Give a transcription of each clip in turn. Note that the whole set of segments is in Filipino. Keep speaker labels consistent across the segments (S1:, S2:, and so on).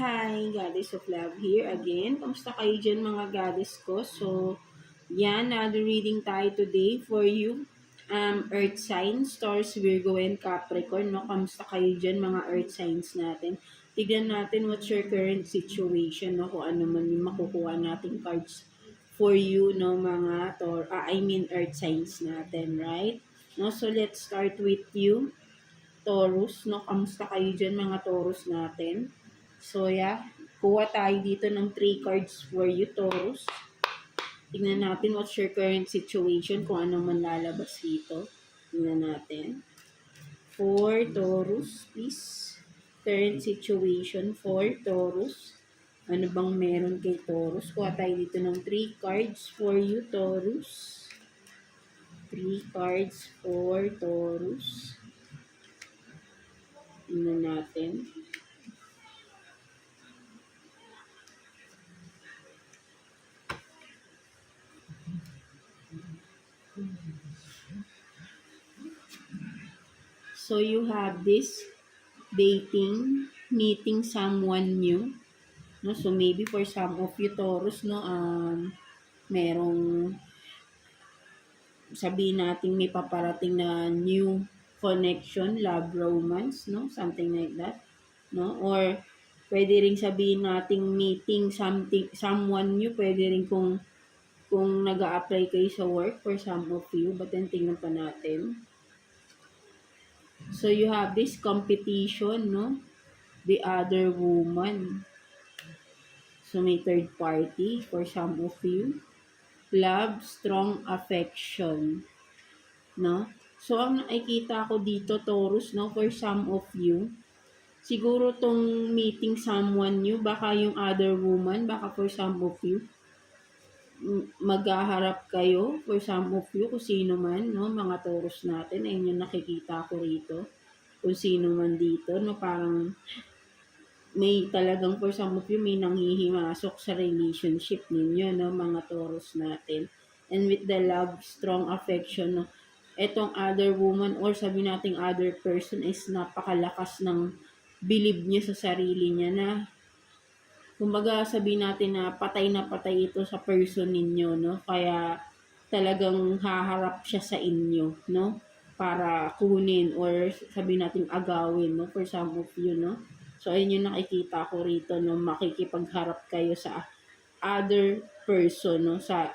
S1: Hi, Goddess of Love here again. Kamusta kayo dyan mga goddess ko? So, yan, another reading tayo today for you. Earth signs, Taurus, Virgo, and Capricorn. No? Kamusta kayo dyan mga earth signs natin? Tignan natin what's your current situation, no? Kung ano man yung makukuha nating cards for you, no, mga earth signs natin, right? No, so let's start with you. Taurus, no? Kamusta kayo dyan mga Taurus natin? So, yeah. Kuha tayo dito ng 3 cards for you, Taurus. Tingnan natin what's your current situation, kung ano man lalabas dito. Tingnan natin. For Taurus, please. Current situation for Taurus. Ano bang meron kay Taurus? Kuha tayo dito ng 3 cards for you, Taurus. 3 cards for Taurus. Tingnan natin. So you have this dating, meeting someone new. No? So maybe for some of you Taurus, no, merong sabihin natin may paparating na new connection, love, romance, no? Something like that. No? Or pwede ring sabihin nating meeting someone new, pwede rin kung nag-a-apply kayo sa work for some of you, but then tingnan pa natin. So you have this competition, no? The other woman. So may third party for some of you. Love, strong affection, no? So ang nakikita ko dito, Taurus, no, for some of you, siguro tong meeting someone new, baka yung other woman, baka for some of you, maghaharap kayo for some of you, kung sino man, no, mga Taurus natin, ayun yung nakikita ko rito, kung sino man dito, no, parang may talagang for some of you, may nanghihimasok sa relationship ninyo, no, mga Taurus natin. And with the love, strong affection, no, etong other woman or sabi nating other person is napakalakas ng believe niya sa sarili niya na kumbaga sabi natin na patay ito sa person ninyo, no? Kaya talagang haharap siya sa inyo, no? Para kunin or sabi natin agawin, no? For some of you, no? So, ayun yung nakikita ko rito, no? Makikipagharap kayo sa other person, no? Sa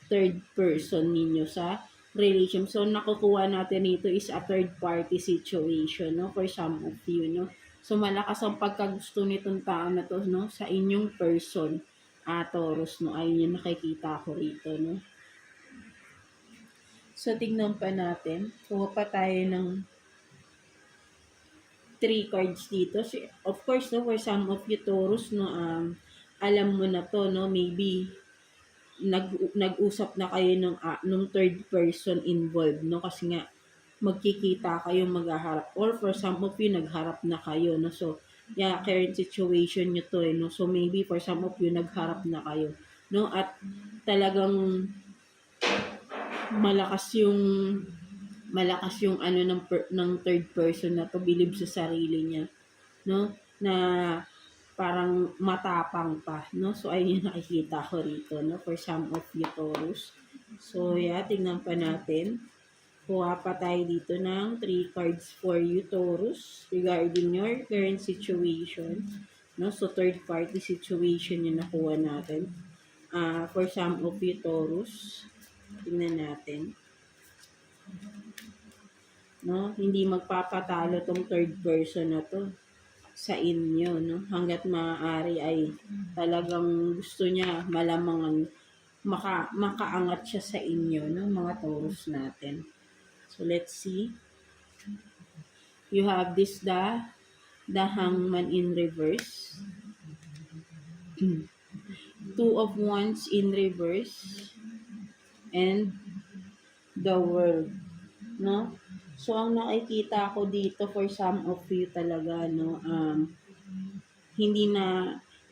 S1: third person ninyo sa relation. So, nakukuha natin rito is a third party situation, no? For some of you, no? So, malakas ang pagkagusto nitong tao na to, no? Sa inyong person, Taurus, no? Ayun yung nakikita ko rito, no? So, tignan pa natin. Kuha pa tayo ng 3 cards dito. So, of course, no, for some of you Taurus, no, alam mo na to, no, maybe nag-usap na kayo nung third person involved, no, kasi nga magkikita kayo maghaharap, or for some of you nagharap na kayo, no. So yeah, current situation nyo to, no. So maybe for some of you nagharap na kayo, no, at talagang malakas yung ano ng third person na to, believe sa sarili niya, no, na parang matapang pa, no. So ayun yung nakikita ko rito, no, for some of you Taurus. So yeah, tingnan pa natin. Kuha pa tayo dito ng 3 cards for you Taurus regarding your current situation, no. So third party situation yung nakuha natin. For some of you Taurus, tingnan natin, no, hindi magpapatalo tong third person na to sa inyo, no, hanggat maaari ay talagang gusto niya malamang makaangat siya sa inyo, no, mga Taurus natin. So let's see. You have this the Hangman in reverse. Two of Wands in reverse. And the World, no? So, ang nakikita ko dito for some of you talaga, no,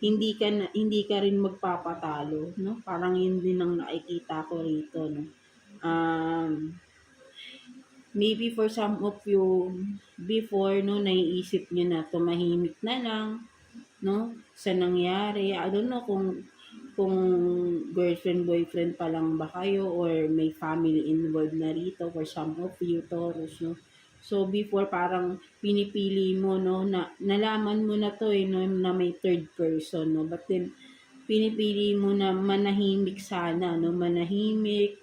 S1: hindi ka rin magpapatalo, no? Parang yun din ang nakikita ko rito, no? Maybe for some of you before, no, naiisip niyo na tumahimik na lang, no? Sa nangyari, I don't know kung girlfriend, boyfriend pa lang ba kayo or may family involved na rito for some of you, Taurus, no? So, before parang pinipili mo, no, na nalaman mo na to, no, na may third person, no? But then, pinipili mo na manahimik sana, no? Manahimik,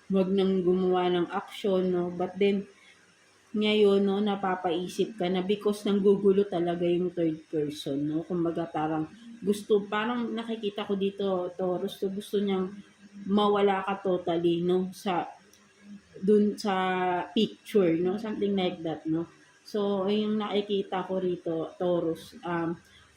S1: wag nang gumawa ng aksyon, no? But then, ngayon, no, napapaisip ka na because nanggugulo talaga yung third person, no? Kumbaga parang parang nakikita ko dito, Taurus, to gusto niyang mawala ka totally, no? Dun sa picture, no? Something like that, no? So, yung nakikita ko rito, Taurus,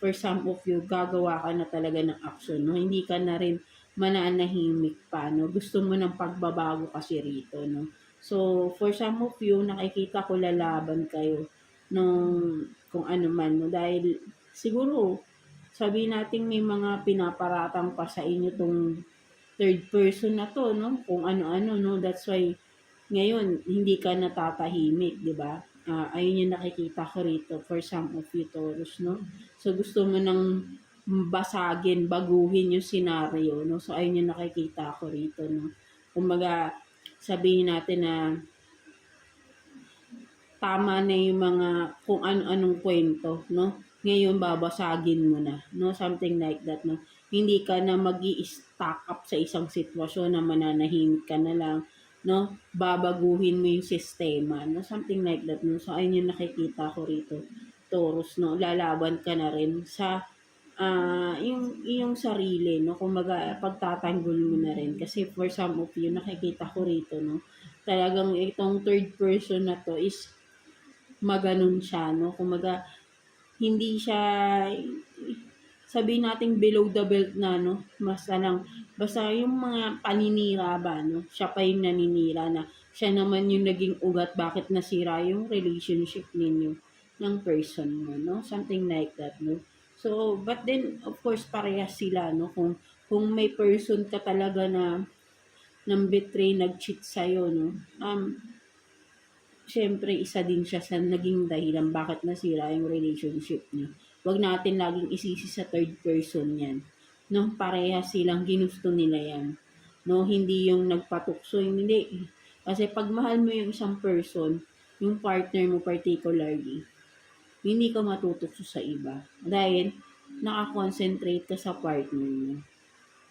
S1: for some of you, gagawa ka na talaga ng action, no? Hindi ka na rin mananahimik pa, no? Gusto mo ng pagbabago kasi rito, no? So, for some of you, nakikita ko lalaban kayo nung kung ano man, no? Dahil siguro, sabi natin may mga pinaparatang pa sa inyo tong third person na to, no? Kung ano-ano, no? That's why ngayon, hindi ka natatahimik, di ba? Ayun yung nakikita ko rito for some of you, Taurus, no? So, gusto mo nang basagin, baguhin yung scenario, no? So, ayun yung nakikita ko rito, no? Kumbaga, sabihin natin na tama na yung mga kung ano-anong kwento, no? Ngayon, babasagin mo na, no? Something like that, no? Hindi ka na mag-i-stack up sa isang sitwasyon na mananahimik ka na lang, no? Babaguhin mo yung sistema, no? Something like that, no? So, ayun yung nakikita ko rito, Taurus, no? Lalaban ka na rin sa yung sarili, no? Kumbaga, pagtatanggol mo na rin. Kasi for some of you, nakikita ko rito, no? Talagang itong third person na to is maganon siya, no? Kumbaga, hindi siya, sabihin natin below the belt na, no? Basta yung mga paninira ba, no? Siya pa yung naninira na siya naman yung naging ugat bakit nasira yung relationship ninyo ng person mo, no? Something like that, no? So, but then, of course, parehas sila, no? Kung may person ka talaga na nang betray, nag-cheat sa'yo, no? Siyempre isa din siya sa naging dahilan bakit nasira yung relationship niyo. Huwag natin laging isisi sa third person yan. No, pareha silang ginusto nila yan. No, hindi yung nagpatukso, hindi. Kasi pag mahal mo yung isang person, yung partner mo particularly, hindi ka matutukso sa iba. Dahil nakakonsentrate ka sa partner mo.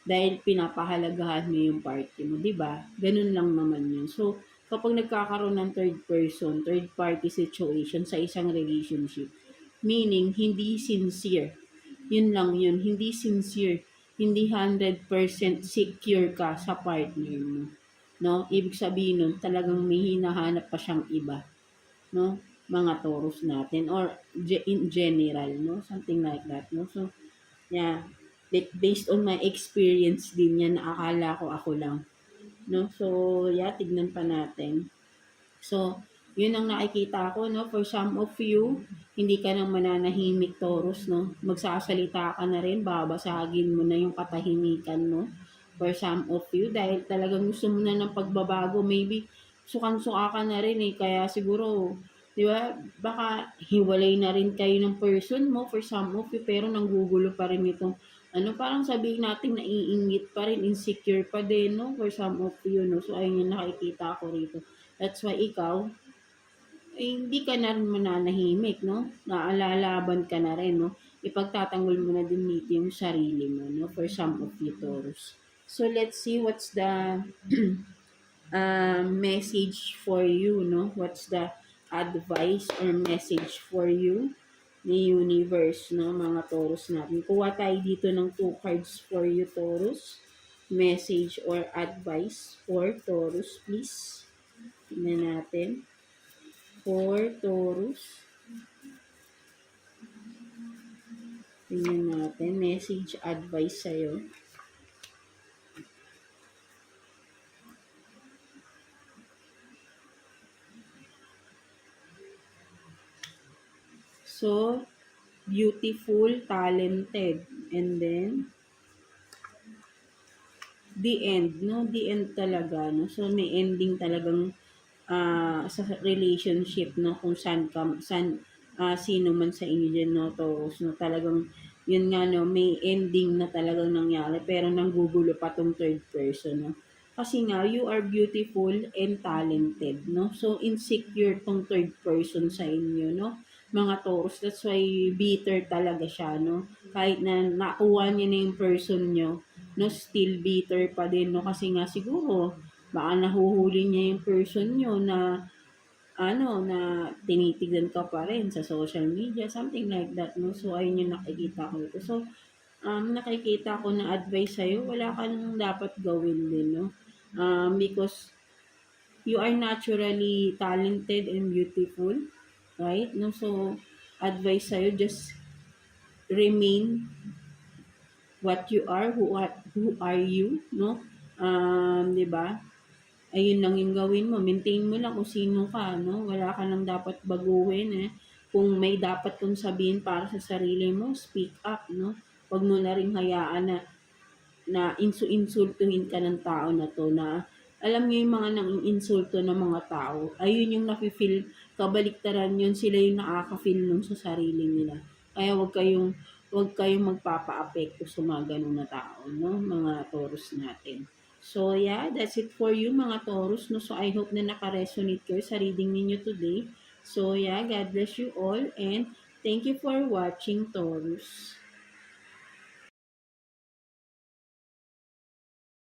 S1: Dahil pinapahalagahan mo yung party mo, di ba? Ganun lang naman yun. So, kapag nagkakaroon ng third person, third party situation sa isang relationship, meaning hindi sincere. Yun lang yun, hindi sincere. Hindi 100% secure ka sa partner mo. No? Ibig sabihin nun, talagang may hinahanap pa siyang iba. No? Mga Taurus natin or in general, no? Something like that, no? So, yeah. Like, based on my experience din yan, akala ko ako lang. No? So, yeah, tignan pa natin. So, yun ang nakikita ko, no? For some of you, hindi ka nang mananahimik, Taurus, no? Magsasalita ka na rin, babasagin mo na yung katahimikan mo. For some of you, dahil talagang gusto mo na ng pagbabago, maybe sukan-suka ka na rin eh, kaya siguro, di ba, baka hiwalay na rin kayo ng person mo for some of you, pero nanggugulo pa rin itong parang sabihin natin naiinggit pa rin, insecure pa din, no? For some of you, no? So, ayun yung nakikita ko rito. That's why ikaw, hindi ka na rin mananahimik, no? Naalalaban ka na rin, no? Ipagtatanggol mo na din dito yung sarili mo, no? For some of you, Taurus. So, let's see what's the message for you, no? What's the advice or message for you ni universe, no, mga Taurus natin. Kuha tayo dito ng 2 cards for you, Taurus. Message or advice for Taurus, please. Tingnan natin. For Taurus. Tingnan natin. Message, advice sa'yo. So, beautiful, talented, and then the end, no? The end talaga, no? So, may ending talagang sa relationship, no? Kung sino man sa inyo dyan, no? Taurus, no? Talagang yun nga, no, may ending na talagang nangyari, pero nanggugulo pa tong third person, no? Kasi nga, you are beautiful and talented, no? So, insecure tong third person sa inyo, no? Mga Taurus, that's why bitter talaga siya, no? Kahit na nakuha niya na yung person nyo, no, still bitter pa din, no? Kasi nga siguro, baka nahuhuli niya yung person nyo na na tinitignan ka pa rin sa social media, something like that, no? So, ayun yung nakikita ko dito. So, nakikita ko na advice sa'yo, wala ka nang dapat gawin din, no? Because you are naturally talented and beautiful, right? No? So, advice sa'yo, just remain what you are, who are you, no? 'Di ba? Ayun lang yung gawin mo, maintain mo lang kung sino ka, no? Wala ka nang dapat baguhin, eh. Kung may dapat kong sabihin para sa sarili mo, speak up, no? Huwag mo na ring hayaan na insultuhin ka ng tao na to, na alam niyo yung mga nang insulto ng mga tao, ayun yung nafe-feel, kabaliktaran yun, sila yung nakaka-feel nun sa sarili nila. Kaya wag kayong magpapa-apekto sa mga ganun na tao, no? Mga Taurus natin. So, yeah, that's it for you, mga Taurus, no? So, I hope na naka-resonate kayo sa reading ninyo today. So, yeah, God bless you all, and thank you for watching, Taurus.